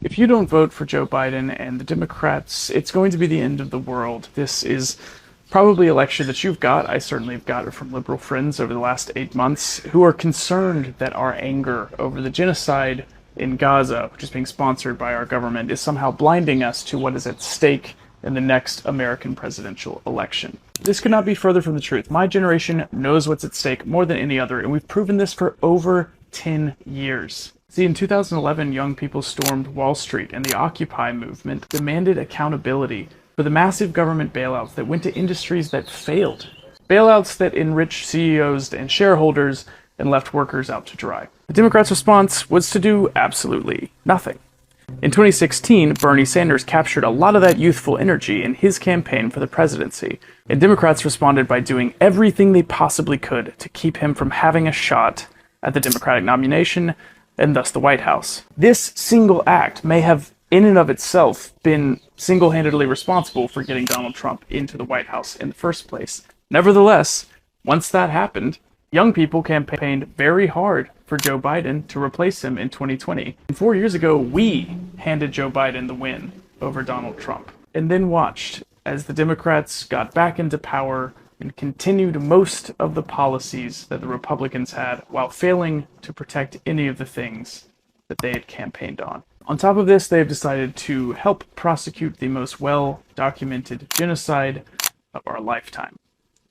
If you don't vote for Joe Biden and the Democrats, it's going to be the end of the world. This is probably a lecture that you've got. I certainly have got it from liberal friends over the last 8 months who are concerned that our anger over the genocide in Gaza, which is being sponsored by our government, is somehow blinding us to what is at stake in the next American presidential election. This could not be further from the truth. My generation knows what's at stake more than any other, and we've proven this for over 10 years. See, in 2011, young people stormed Wall Street, and the Occupy movement demanded accountability for the massive government bailouts that went to industries that failed. Bailouts that enriched CEOs and shareholders and left workers out to dry. The Democrats' response was to do absolutely nothing. In 2016, Bernie Sanders captured a lot of that youthful energy in his campaign for the presidency, and Democrats responded by doing everything they possibly could to keep him from having a shot at the Democratic nomination and thus the White House. This single act may have in and of itself been single-handedly responsible for getting Donald Trump into the White House in the first place. Nevertheless, once that happened, young people campaigned very hard for Joe Biden to replace him in 2020. And 4 years ago, we handed Joe Biden the win over Donald Trump, and then watched as the Democrats got back into power and continued most of the policies that the Republicans had while failing to protect any of the things that they had campaigned on. On top of this, they've decided to help prosecute the most well-documented genocide of our lifetime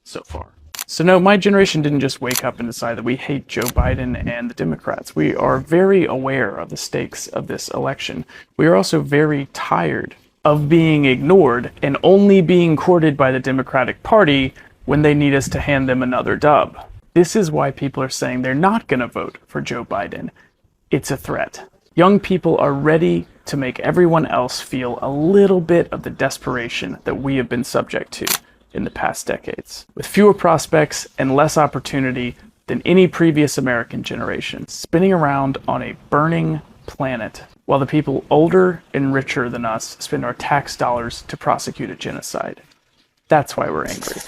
so far. So no, my generation didn't just wake up and decide that we hate Joe Biden and the Democrats. We are very aware of the stakes of this election. We are also very tired of being ignored and only being courted by the Democratic Party when they need us to hand them another dub. This is why people are saying they're not going to vote for Joe Biden. It's a threat. Young people are ready to make everyone else feel a little bit of the desperation that we have been subject to in the past decades, with fewer prospects and less opportunity than any previous American generation, spinning around on a burning planet, while the people older and richer than us spend our tax dollars to prosecute a genocide. That's why we're angry.